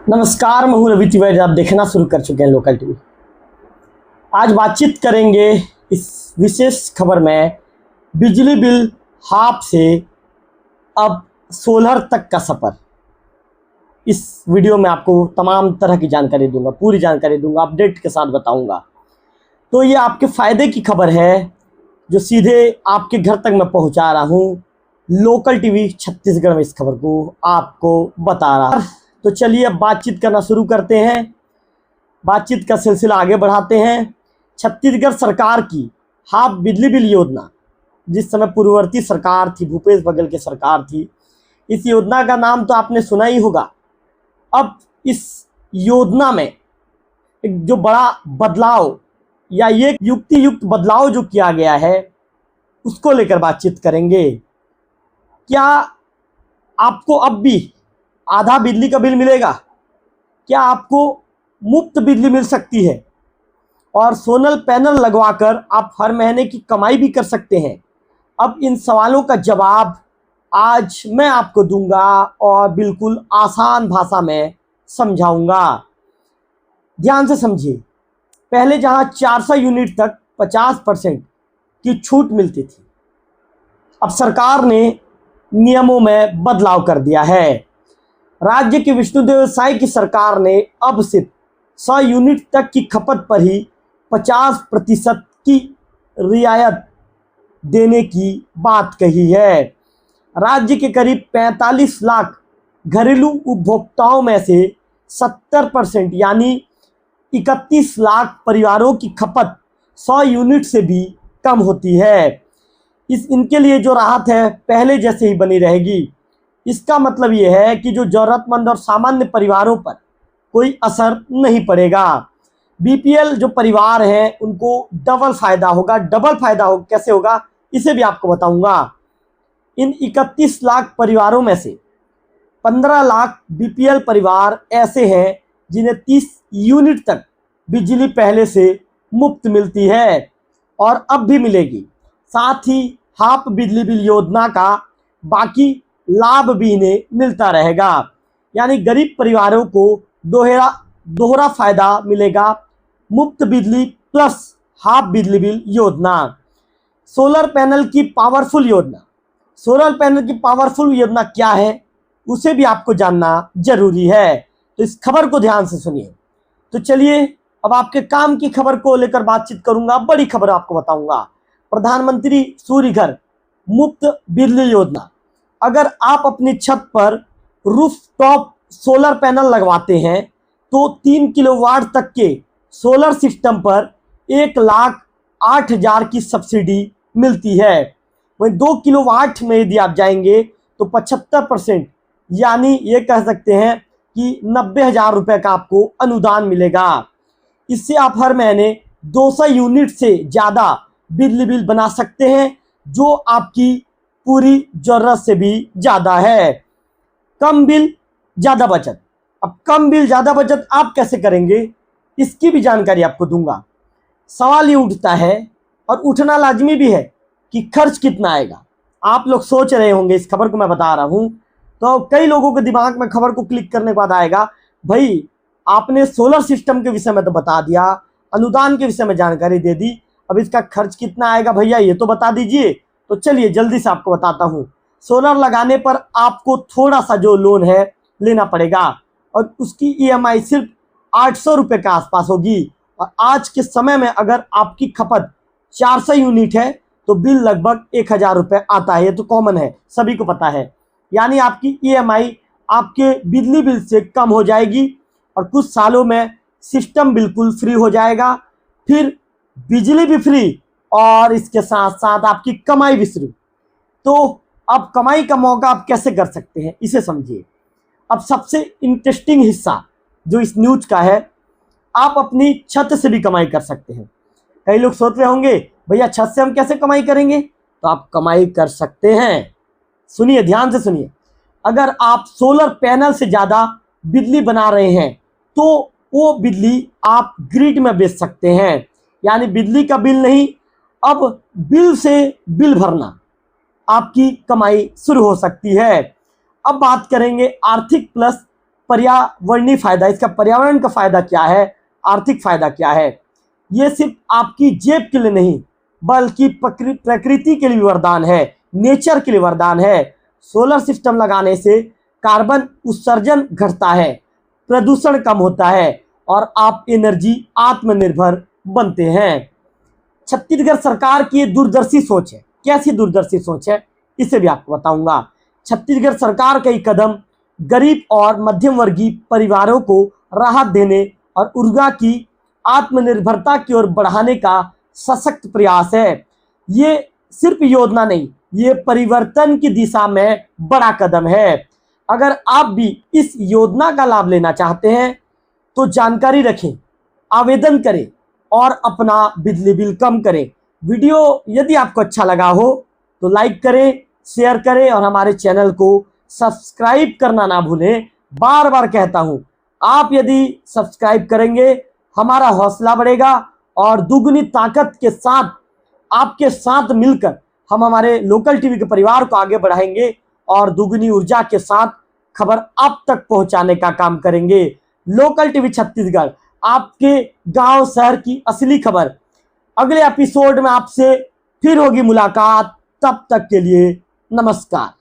नमस्कार, मैं हूं रवि तिवारी। आप देखना शुरू कर चुके हैं लोकल टीवी। आज बातचीत करेंगे इस विशेष खबर में बिजली बिल हाफ से अब सोलर तक का सफ़र। इस वीडियो में आपको तमाम तरह की जानकारी दूंगा, पूरी जानकारी दूंगा, अपडेट के साथ बताऊंगा। तो ये आपके फ़ायदे की खबर है जो सीधे आपके घर तक मैं पहुंचा रहा हूं। लोकल टीवी छत्तीसगढ़ में इस खबर को आपको बता रहा। तो चलिए अब बातचीत करना शुरू करते हैं, बातचीत का सिलसिला आगे बढ़ाते हैं। छत्तीसगढ़ सरकार की हाफ बिजली बिल योजना, जिस समय पूर्ववर्ती सरकार थी, भूपेश बघेल की सरकार थी, इस योजना का नाम तो आपने सुना ही होगा। अब इस योजना में एक जो बड़ा बदलाव या ये युक्ति युक्त बदलाव जो किया गया है उसको लेकर बातचीत करेंगे। क्या आपको अब भी आधा बिजली का बिल मिलेगा? क्या आपको मुफ्त बिजली मिल सकती है? और सोलर पैनल लगवाकर आप हर महीने की कमाई भी कर सकते हैं। अब इन सवालों का जवाब आज मैं आपको दूंगा और बिल्कुल आसान भाषा में समझाऊंगा। ध्यान से समझिए। पहले जहां 400 यूनिट तक 50% की छूट मिलती थी, अब सरकार ने नियमों में बदलाव कर दिया है। राज्य की विष्णुदेव साय की सरकार ने अब सिर्फ 100 यूनिट तक की खपत पर ही 50% की रियायत देने की बात कही है। राज्य के करीब 45 लाख घरेलू उपभोक्ताओं में से 70% यानी 31 लाख परिवारों की खपत 100 यूनिट से भी कम होती है। इनके लिए जो राहत है पहले जैसे ही बनी रहेगी। इसका मतलब ये है कि जो ज़रूरतमंद और सामान्य परिवारों पर कोई असर नहीं पड़ेगा। बीपीएल जो परिवार हैं उनको डबल फ़ायदा होगा। डबल फ़ायदा हो कैसे होगा इसे भी आपको बताऊंगा। इन 31 लाख परिवारों में से 15 लाख बीपीएल परिवार ऐसे हैं जिन्हें 30 यूनिट तक बिजली पहले से मुफ्त मिलती है और अब भी मिलेगी। साथ ही हाफ बिजली बिल योजना का बाकी लाभ भी इन्हें मिलता रहेगा। यानी गरीब परिवारों को दोहरा फायदा मिलेगा। मुफ्त बिजली प्लस हाफ बिजली बिल योजना। सोलर पैनल की पावरफुल योजना। सोलर पैनल की पावरफुल योजना क्या है उसे भी आपको जानना जरूरी है, तो इस खबर को ध्यान से सुनिए। तो चलिए अब आपके काम की खबर को लेकर बातचीत करूंगा। बड़ी खबर आपको बताऊंगा। प्रधानमंत्री सूर्य घर मुफ्त बिजली योजना। अगर आप अपनी छत पर रूफटॉप सोलर पैनल लगवाते हैं तो 3 किलोवाट तक के सोलर सिस्टम पर 1,08,000 की सब्सिडी मिलती है। वहीं 2 किलोवाट में यदि आप जाएंगे तो 75% यानी ये कह सकते हैं कि 90,000 रुपये का आपको अनुदान मिलेगा। इससे आप हर महीने 200 यूनिट से ज़्यादा बिजली बिल बना सकते हैं, जो आपकी पूरी ज़रूरत से भी ज़्यादा है। कम बिल ज़्यादा बचत। अब कम बिल ज़्यादा बचत आप कैसे करेंगे इसकी भी जानकारी आपको दूंगा। सवाल ये उठता है और उठना लाजमी भी है कि खर्च कितना आएगा। आप लोग सोच रहे होंगे, इस खबर को मैं बता रहा हूँ तो कई लोगों के दिमाग में खबर को क्लिक करने के बाद आएगा, भाई आपने सोलर सिस्टम के विषय में तो बता दिया, अनुदान के विषय में जानकारी दे दी, अब इसका खर्च कितना आएगा भैया ये तो बता दीजिए। तो चलिए जल्दी से आपको बताता हूँ। सोलर लगाने पर आपको थोड़ा सा जो लोन है लेना पड़ेगा और उसकी ईएमआई सिर्फ 800 रुपये के आसपास होगी। और आज के समय में अगर आपकी खपत 400 यूनिट है तो बिल लगभग 1,000 रुपये आता है। ये तो कॉमन है, सभी को पता है। यानी आपकी ईएमआई आपके बिजली बिल से कम हो जाएगी और कुछ सालों में सिस्टम बिल्कुल फ्री हो जाएगा। फिर बिजली भी फ्री और इसके साथ साथ आपकी कमाई भी शुरू। तो अब कमाई का मौका आप कैसे कर सकते हैं इसे समझिए। अब सबसे इंटरेस्टिंग हिस्सा जो इस न्यूज़ का है, आप अपनी छत से भी कमाई कर सकते हैं। कई लोग सोच रहे होंगे भैया छत से हम कैसे कमाई करेंगे, तो आप कमाई कर सकते हैं। सुनिए, ध्यान से सुनिए। अगर आप सोलर पैनल से ज़्यादा बिजली बना रहे हैं तो वो बिजली आप ग्रिड में बेच सकते हैं। यानी बिजली का बिल नहीं, अब बिल से बिल भरना आपकी कमाई शुरू हो सकती है। अब बात करेंगे आर्थिक प्लस पर्यावरणीय फायदा, इसका पर्यावरण का फायदा क्या है, आर्थिक फायदा क्या है। ये सिर्फ आपकी जेब के लिए नहीं बल्कि प्रकृति के लिए वरदान है, नेचर के लिए वरदान है। सोलर सिस्टम लगाने से कार्बन उत्सर्जन घटता है, प्रदूषण कम होता है और आप एनर्जी आत्मनिर्भर बनते हैं। छत्तीसगढ़ सरकार की दूरदर्शी सोच है। कैसी दूरदर्शी सोच है इसे भी आपको बताऊंगा। छत्तीसगढ़ सरकार का ये कदम गरीब और मध्यम वर्गीय परिवारों को राहत देने और ऊर्जा की आत्मनिर्भरता की ओर बढ़ाने का सशक्त प्रयास है। ये सिर्फ योजना नहीं, ये परिवर्तन की दिशा में बड़ा कदम है। अगर आप भी इस योजना का लाभ लेना चाहते हैं तो जानकारी रखें, आवेदन करें और अपना बिजली बिल कम करें। वीडियो यदि आपको अच्छा लगा हो तो लाइक करें, शेयर करें और हमारे चैनल को सब्सक्राइब करना ना भूलें। बार बार कहता हूं, आप यदि सब्सक्राइब करेंगे हमारा हौसला बढ़ेगा और दुगनी ताकत के साथ आपके साथ मिलकर हम हमारे लोकल टीवी के परिवार को आगे बढ़ाएंगे और दुगनी ऊर्जा के साथ खबर आप तक पहुंचाने का काम करेंगे। लोकल टीवी छत्तीसगढ़, आपके गांव शहर की असली खबर। अगले एपिसोड में आपसे फिर होगी मुलाकात, तब तक के लिए नमस्कार।